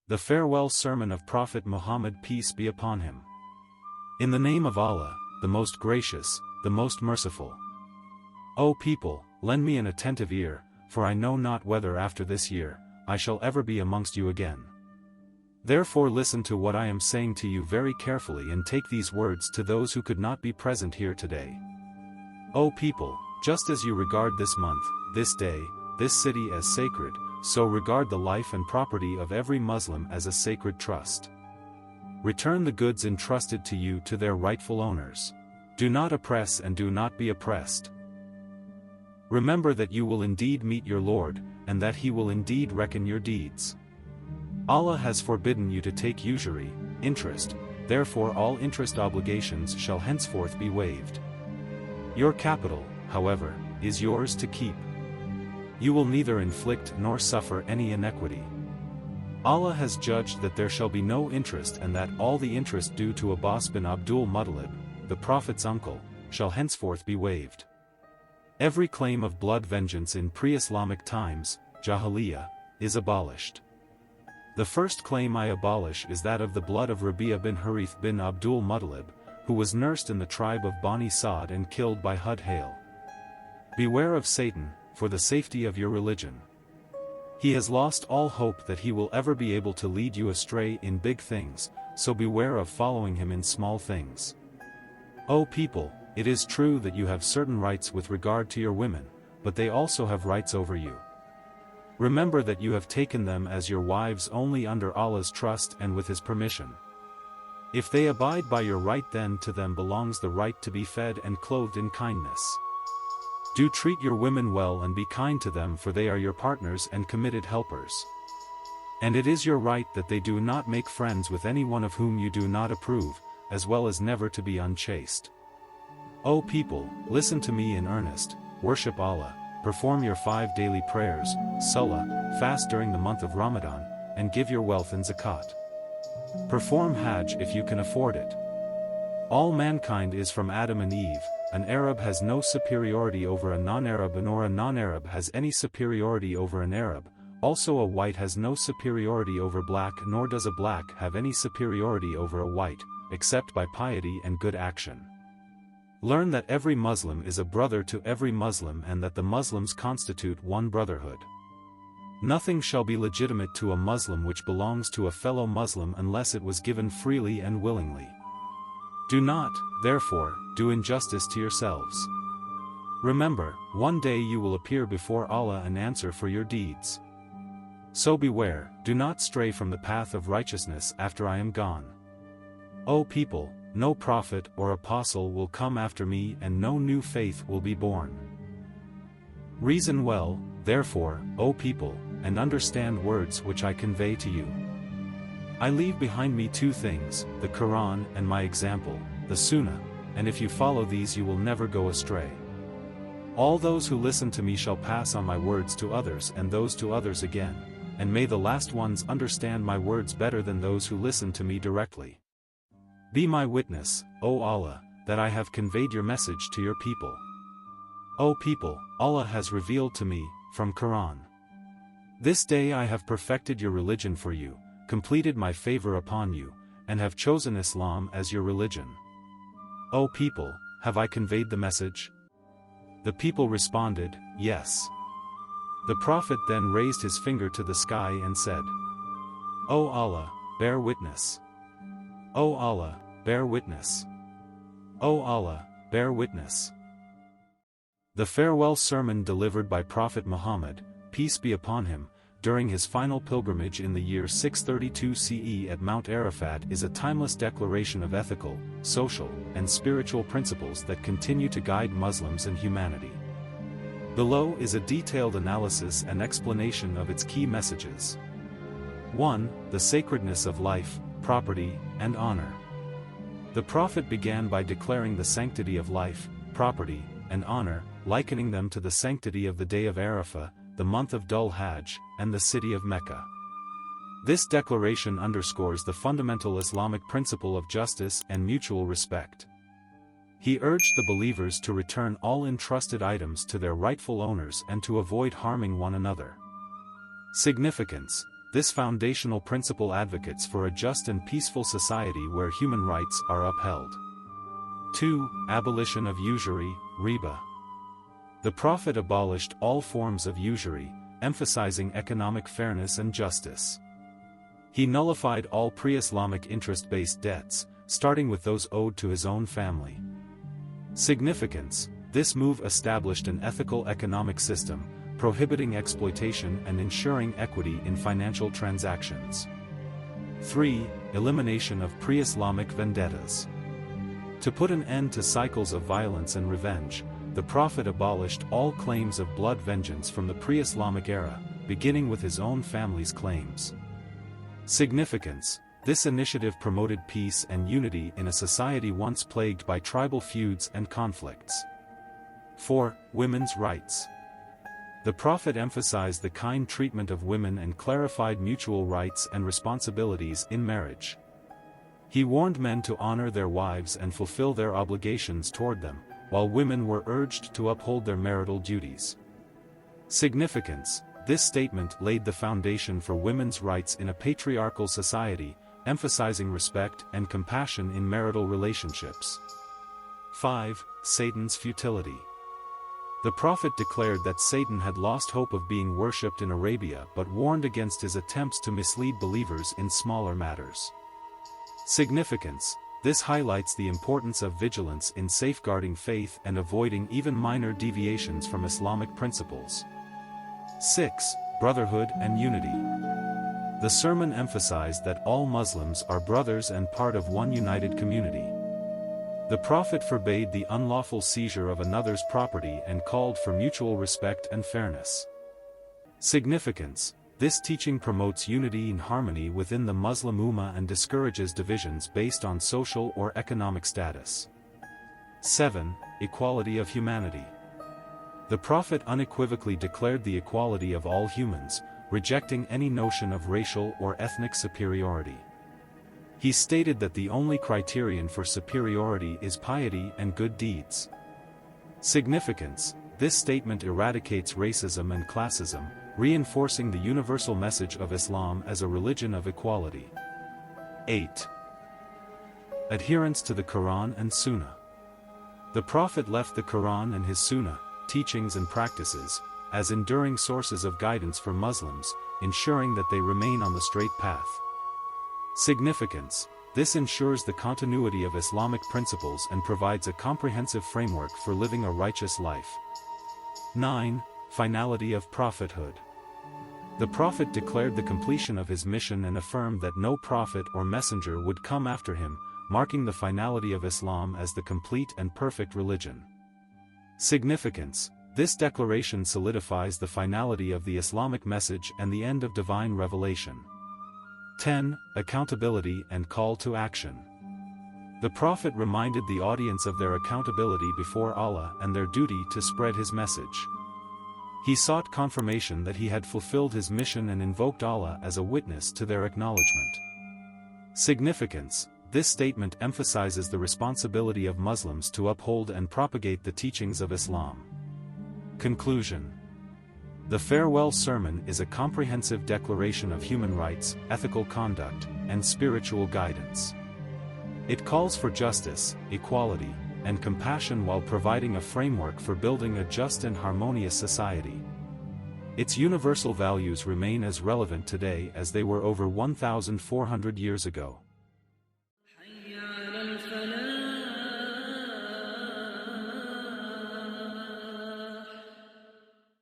The farewell sermon of Prophet Muhammad, peace be upon him. In the name of Allah, the most gracious, the most merciful. O people, lend me an attentive ear, for I know not whether after this year, I shall ever be amongst you again. Therefore listen to what I am saying to you very carefully and take these words to those who could not be present here today. O people, just as you regard this month, this day, this city as sacred, so regard the life and property of every Muslim as a sacred trust. Return the goods entrusted to you to their rightful owners. Do not oppress and do not be oppressed. Remember that you will indeed meet your Lord, and that He will indeed reckon your deeds. Allah has forbidden you to take usury, interest, therefore all interest obligations shall henceforth be waived. Your capital, however, is yours to keep. You will neither inflict nor suffer any iniquity. Allah has judged that there shall be no interest and that all the interest due to Abbas bin Abdul Muttalib, the Prophet's uncle, shall henceforth be waived. Every claim of blood vengeance in pre-Islamic times, Jahiliyyah, is abolished. The first claim I abolish is that of the blood of Rabi'a bin Harith bin Abdul Muttalib, who was nursed in the tribe of Bani Sa'd and killed by Hud-Hail. Beware of Satan, for the safety of your religion. He has lost all hope that he will ever be able to lead you astray in big things, so beware of following him in small things. O people, it is true that you have certain rights with regard to your women, but they also have rights over you. Remember that you have taken them as your wives only under Allah's trust and with His permission. If they abide by your right, then to them belongs the right to be fed and clothed in kindness. Do treat your women well and be kind to them, for they are your partners and committed helpers. And it is your right that they do not make friends with anyone of whom you do not approve, as well as never to be unchaste. O people, listen to me in earnest, worship Allah, perform your 5 daily prayers, salah, fast during the month of Ramadan, and give your wealth in zakat. Perform Hajj if you can afford it. All mankind is from Adam and Eve. An Arab has no superiority over a non-Arab, nor a non-Arab has any superiority over an Arab. Also a white has no superiority over black, nor does a black have any superiority over a white, except by piety and good action. Learn that every Muslim is a brother to every Muslim and that the Muslims constitute one brotherhood. Nothing shall be legitimate to a Muslim which belongs to a fellow Muslim unless it was given freely and willingly. Do not, therefore, do injustice to yourselves. Remember, one day you will appear before Allah and answer for your deeds. So beware, do not stray from the path of righteousness after I am gone. O people, no prophet or apostle will come after me and no new faith will be born. Reason well, therefore, O people, and understand words which I convey to you. I leave behind me 2 things, the Quran and my example, the Sunnah, and if you follow these you will never go astray. All those who listen to me shall pass on my words to others and those to others again, and may the last ones understand my words better than those who listen to me directly. Be my witness, O Allah, that I have conveyed your message to your people. O people, Allah has revealed to me, from Quran. This day I have perfected your religion for you, completed my favor upon you, and have chosen Islam as your religion. O people, have I conveyed the message? The people responded, yes. The Prophet then raised his finger to the sky and said, O Allah, bear witness. O Allah, bear witness. O Allah, bear witness. The farewell sermon delivered by Prophet Muhammad, peace be upon him, during his final pilgrimage in the year 632 CE at Mount Arafat is a timeless declaration of ethical, social, and spiritual principles that continue to guide Muslims and humanity. Below is a detailed analysis and explanation of its key messages. 1. The sacredness of life, property, and honor. The Prophet began by declaring the sanctity of life, property, and honor, likening them to the sanctity of the day of Arafah, the month of Dhul Hajj, and the city of Mecca. This declaration underscores the fundamental Islamic principle of justice and mutual respect. He urged the believers to return all entrusted items to their rightful owners and to avoid harming one another. Significance: this foundational principle advocates for a just and peaceful society where human rights are upheld. 2. Abolition of usury, riba. The Prophet abolished all forms of usury, emphasizing economic fairness and justice. He nullified all pre-Islamic interest-based debts, starting with those owed to his own family. Significance: this move established an ethical economic system, prohibiting exploitation and ensuring equity in financial transactions. 3. Elimination of pre-Islamic vendettas. To put an end to cycles of violence and revenge, the Prophet abolished all claims of blood vengeance from the pre-Islamic era, beginning with his own family's claims. Significance: this initiative promoted peace and unity in a society once plagued by tribal feuds and conflicts. 4. Women's rights. The Prophet emphasized the kind treatment of women and clarified mutual rights and responsibilities in marriage. He warned men to honor their wives and fulfill their obligations toward them, while women were urged to uphold their marital duties. Significance: this statement laid the foundation for women's rights in a patriarchal society, emphasizing respect and compassion in marital relationships. 5. Satan's futility. The Prophet declared that Satan had lost hope of being worshipped in Arabia but warned against his attempts to mislead believers in smaller matters. Significance: this highlights the importance of vigilance in safeguarding faith and avoiding even minor deviations from Islamic principles. 6. Brotherhood and unity. The sermon emphasized that all Muslims are brothers and part of one united community. The Prophet forbade the unlawful seizure of another's property and called for mutual respect and fairness. Significance: this teaching promotes unity and harmony within the Muslim Ummah and discourages divisions based on social or economic status. 7. Equality of humanity. The Prophet unequivocally declared the equality of all humans, rejecting any notion of racial or ethnic superiority. He stated that the only criterion for superiority is piety and good deeds. Significance: this statement eradicates racism and classism, reinforcing the universal message of Islam as a religion of equality. 8. Adherence to the Quran and Sunnah. The Prophet left the Quran and his Sunnah, teachings and practices, as enduring sources of guidance for Muslims, ensuring that they remain on the straight path. Significance: this ensures the continuity of Islamic principles and provides a comprehensive framework for living a righteous life. 9. Finality of prophethood. The Prophet declared the completion of his mission and affirmed that no prophet or messenger would come after him, marking the finality of Islam as the complete and perfect religion. Significance: this declaration solidifies the finality of the Islamic message and the end of divine revelation. 10. Accountability and call to action. The Prophet reminded the audience of their accountability before Allah and their duty to spread his message. He sought confirmation that he had fulfilled his mission and invoked Allah as a witness to their acknowledgement. Significance: this statement emphasizes the responsibility of Muslims to uphold and propagate the teachings of Islam. Conclusion. The farewell sermon is a comprehensive declaration of human rights, ethical conduct, and spiritual guidance. It calls for justice, equality, and compassion while providing a framework for building a just and harmonious society. Its universal values remain as relevant today as they were over 1,400 years ago.